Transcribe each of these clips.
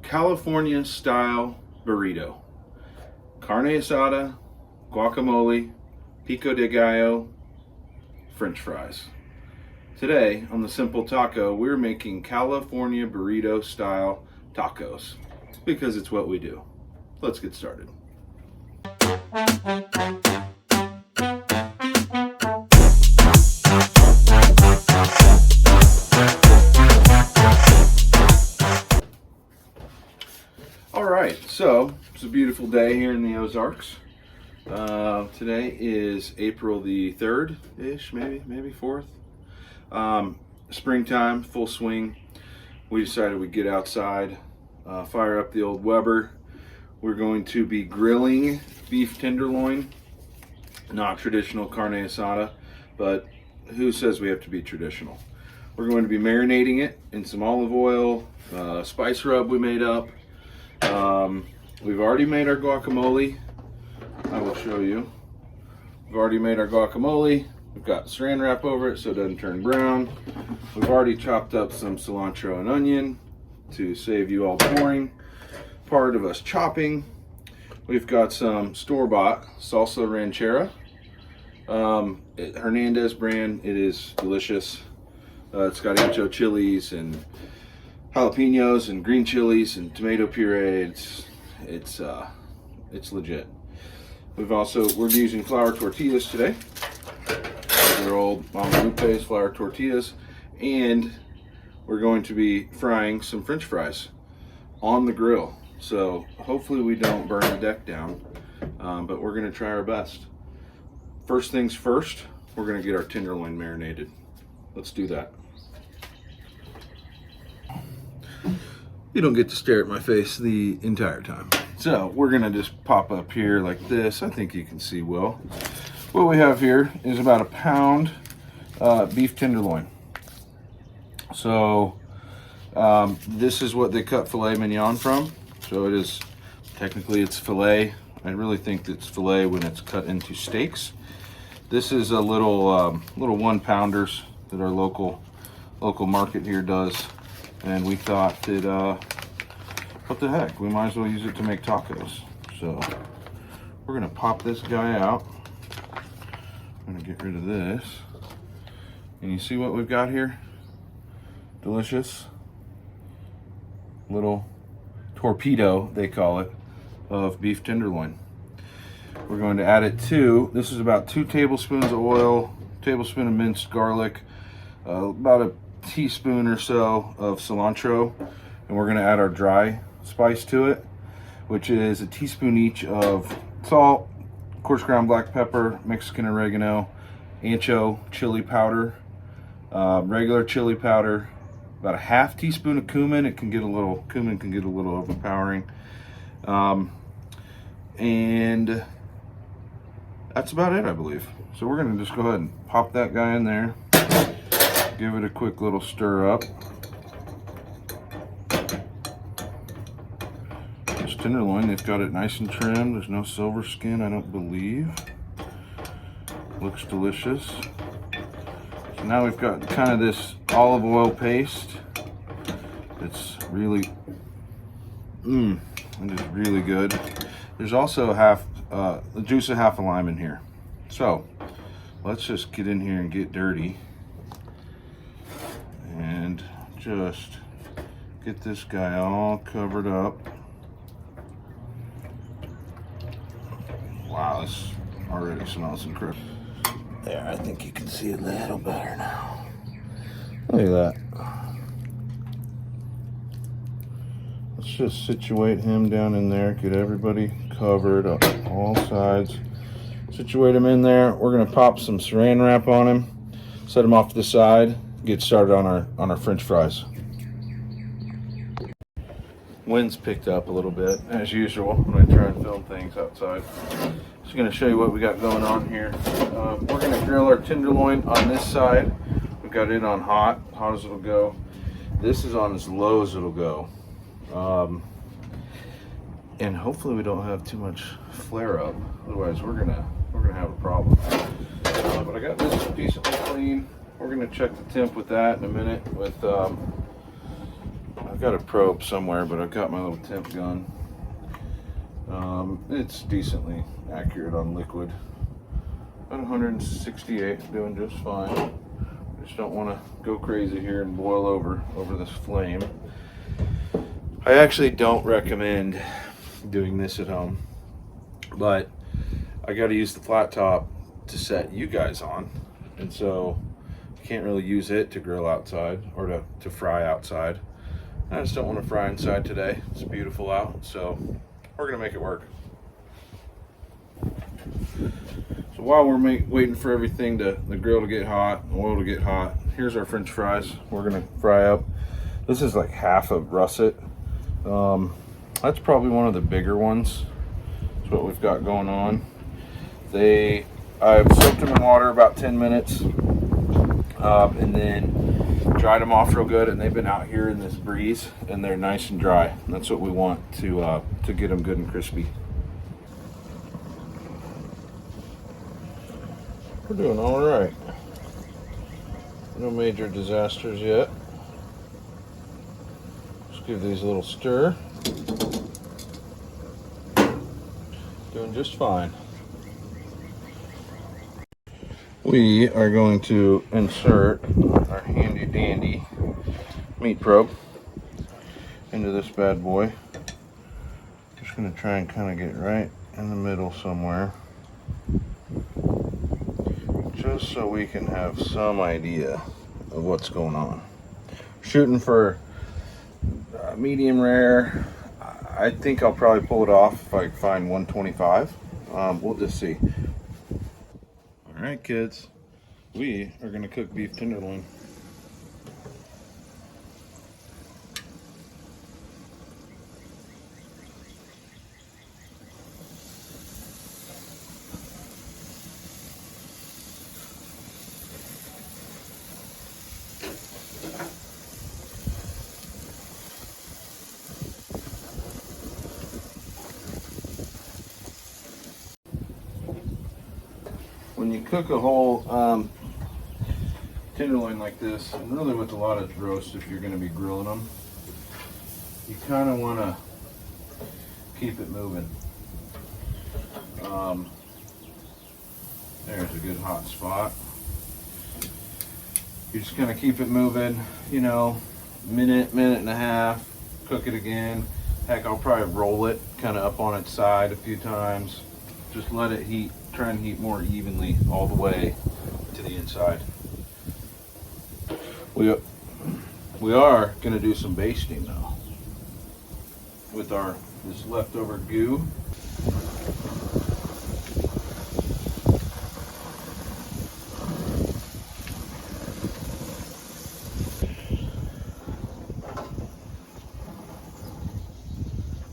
California style burrito. Carne asada, guacamole, pico de gallo, French fries. Today on the Simple Taco, we're making California burrito style tacos because it's what we do. Let's get started. Alright, so it's a beautiful day here in the Ozarks. Today is April the 3rd-ish, maybe 4th. Springtime, full swing. We decided we'd get outside, fire up the old Weber. We're going to be grilling beef tenderloin, not traditional carne asada, but who says we have to be traditional? We're going to be marinating it in some olive oil, spice rub we made up. We've already made our guacamole. I will show you. We've already made our guacamole. We've got saran wrap over it so it doesn't turn brown. We've already chopped up some cilantro and onion to save you all the boring part of us chopping. We've got some store-bought salsa ranchera. Hernandez brand. It is delicious. It's got ancho chilies and jalapenos and green chilies and tomato puree. It's legit. We're using flour tortillas today. They're old Guadalupe's flour tortillas, and we're going to be frying some French fries on the grill. So hopefully we don't burn the deck down, but we're going to try our best. First things first, we're going to get our tenderloin marinated. Let's do that. You don't get to stare at my face the entire time. So we're gonna just pop up here like this. I think you can see well. What we have here is about a pound beef tenderloin. So this is what they cut filet mignon from. So it is, technically it's filet. I really think it's filet when it's cut into steaks. This is a little 1 pounders that our local market here does. And we thought that, what the heck, we might as well use it to make tacos. So we're gonna pop this guy out. I'm gonna get rid of this. And you see what we've got here? Delicious little torpedo, they call it, of beef tenderloin. We're going to add it to, this is about 2 tablespoons of oil, tablespoon of minced garlic, about a teaspoon or so of cilantro, and we're going to add our dry spice to it, which is a teaspoon each of salt, coarse ground black pepper, Mexican oregano, ancho chili powder, regular chili powder, about a half teaspoon of cumin. Cumin can get a little overpowering, and that's about it, I believe. So we're going to just go ahead and pop that guy in there. Give it a quick little stir up. This tenderloin, they've got it nice and trimmed. There's no silver skin, I don't believe. Looks delicious. So now we've got kind of this olive oil paste. It's really, it is really good. There's also the juice of half a lime in here. So let's just get in here and get dirty. And just get this guy all covered up. Wow, this already smells incredible. There, I think you can see it a little better now. Look at that. Let's just situate him down in there, get everybody covered up all sides. Situate him in there. We're gonna pop some saran wrap on him, set him off to the side, get started on our French fries. Wind's picked up a little bit as usual when I try and film things outside. Just going to show you what we got going on here. We're going to grill our tenderloin on this side. We've got it on hot as it'll go. This is on as low as it'll go, and hopefully we don't have too much flare up. Otherwise, we're gonna have a problem. But I got this decently clean. We're gonna check the temp with that in a minute with got a probe somewhere, but I've got my little temp gun. It's decently accurate on liquid. About 168, doing just fine. I just don't want to go crazy here and boil over this flame. I actually don't recommend doing this at home, but I got to use the flat top to set you guys on, and so I can't really use it to grill outside or to fry outside. I just don't want to fry inside today. It's beautiful out, so we're gonna make it work. So while we're waiting for everything the grill to get hot, oil to get hot, here's our French fries. We're gonna fry up. This is like half of russet. That's probably one of the bigger ones. That's what we've got going on. I've soaked them in water about 10 minutes, and then dried them off real good, and they've been out here in this breeze, and they're nice and dry. And that's what we want to get them good and crispy. We're doing all right. No major disasters yet. Just give these a little stir. Doing just fine. We are going to insert our handy dandy meat probe into this bad boy. Just going to try and kind of get right in the middle somewhere, just so we can have some idea of what's going on. Shooting for medium rare. I think I'll probably pull it off if I find 125. We'll just see. All right, kids, we are going to cook beef tenderloin. When you cook a whole tenderloin like this, and really with a lot of roast, if you're going to be grilling them, you kind of want to keep it moving. There's a good hot spot. You're just going to keep it moving, you know, minute and a half, cook it again. Heck, I'll probably roll it kind of up on its side a few times. Just let it heat, try and heat more evenly all the way to the inside. We are going to do some basting though with this leftover goo.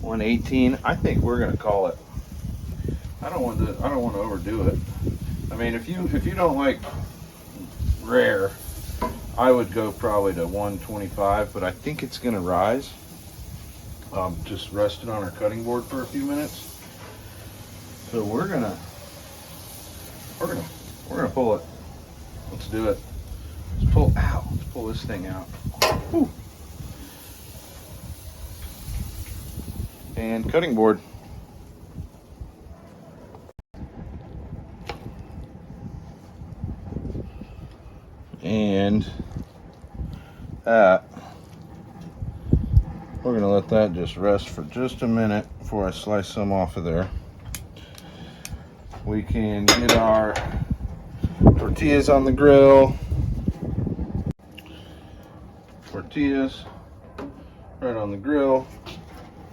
$118. I think we're going to call it. I don't want to overdo it. I mean, if you don't like rare, I would go probably to 125, but I think it's going to rise. Just rest it on our cutting board for a few minutes. So we're gonna pull it. Let's do it. Let's pull this thing out. Whew. And cutting board. And that, we're gonna let that just rest for just a minute before I slice some off of there. We can get our tortillas on the grill. Tortillas right on the grill.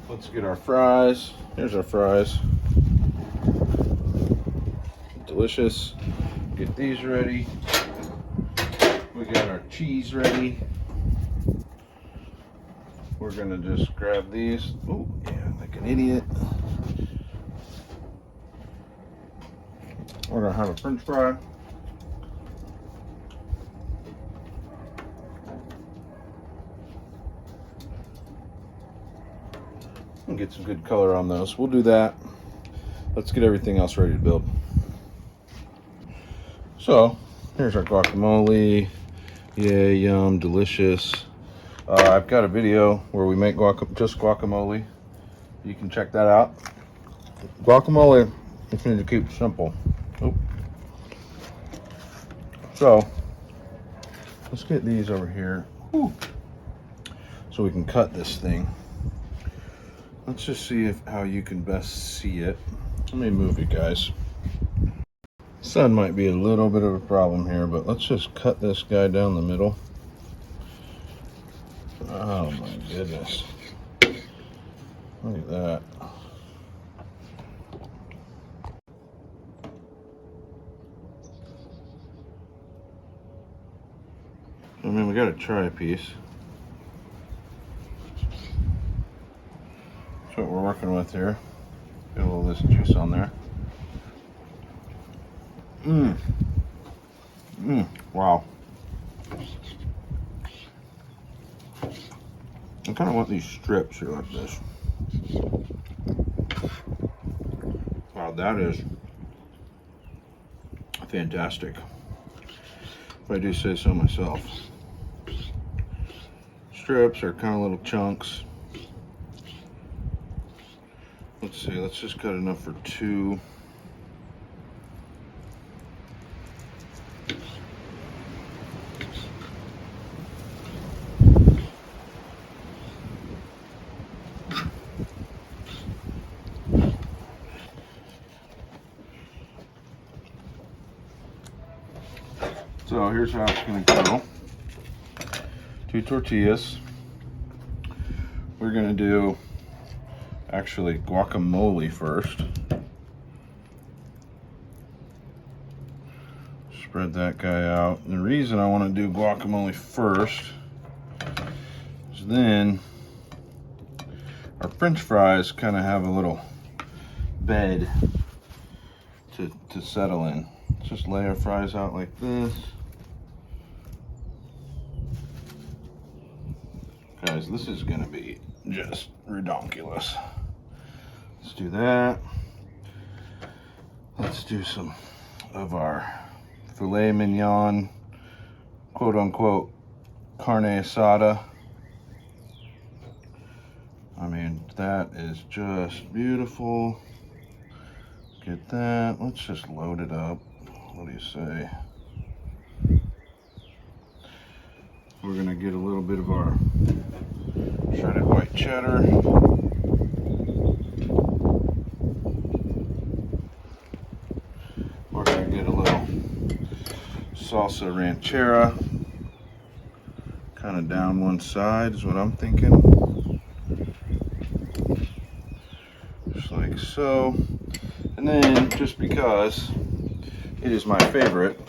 Let's get our fries. Here's our fries. Delicious. Get these ready. We got our cheese ready. We're gonna just grab these. Oh yeah, like an idiot. We're gonna have a French fry. And get some good color on those. We'll do that. Let's get everything else ready to build. So here's our guacamole. Yeah, yum, delicious. I've got a video where we make just guacamole. You can check that out. Guacamole, just need to keep it simple. Oop. So let's get these over here. Whew. So we can cut this thing. Let's just see how you can best see it. Let me move you guys. Sun might be a little bit of a problem here, but let's just cut this guy down the middle. Oh my goodness. Look at that. I mean, we gotta try a piece. That's what we're working with here. Get a little of this juice on there. Wow. I kind of want these strips here like this. Wow, that is fantastic, if I do say so myself. Strips are kind of little chunks. Let's see, let's just cut enough for 2. So here's how it's going to go. 2 tortillas. We're going to do actually guacamole first. Spread that guy out. And the reason I want to do guacamole first is then our French fries kind of have a little bed to settle in. Let's just lay our fries out like this. Guys, this is gonna be just redonkulous. Let's do that. Let's do some of our filet mignon, quote unquote, carne asada. I mean, that is just beautiful. Get that. Let's just load it up. What do you say? We're gonna get a little bit of our shredded white cheddar. We're gonna get a little salsa ranchera. Kind of down one side is what I'm thinking. Just like so. And then, just because it is my favorite,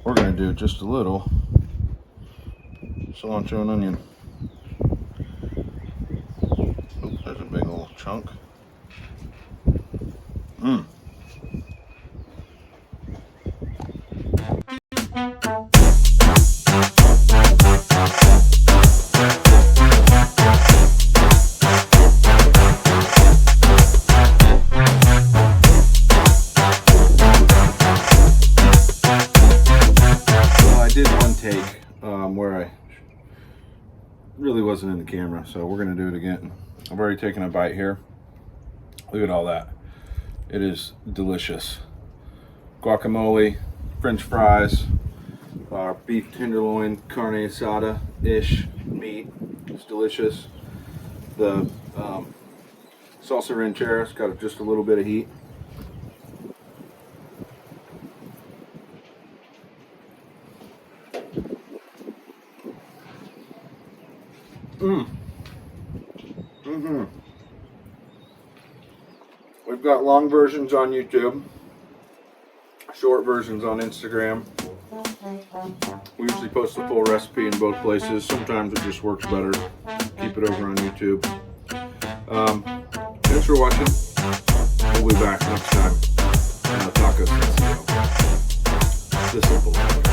we're gonna do just a little cilantro and onion. Oh, there's a big old chunk. Where I really wasn't in the camera, so we're gonna do it again. I've already taken a bite here. Look at all that. It is delicious. Guacamole, French fries, our beef tenderloin, carne asada-ish meat. It's delicious. The salsa ranchera's got just a little bit of heat. We've got long versions on YouTube, short versions on Instagram. We usually post the full recipe in both places. Sometimes it just works better. Keep it over on YouTube. Thanks for watching. We'll be back next time. Tacos. The simple.